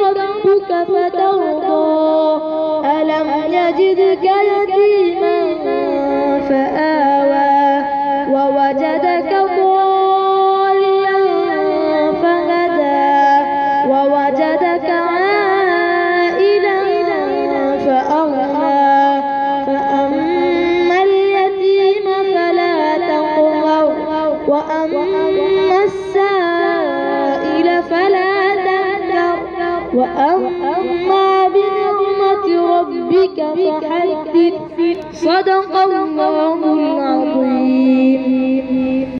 ربك فترضى ألم يجدك يتيما فآوى ووجدك ضالا فهدى ووجدك عائلا فأغنى فأما اليتيم فلا تقهر وأما السائل فلا تنهر وأما بنعمة ربك فحدث. صدق الله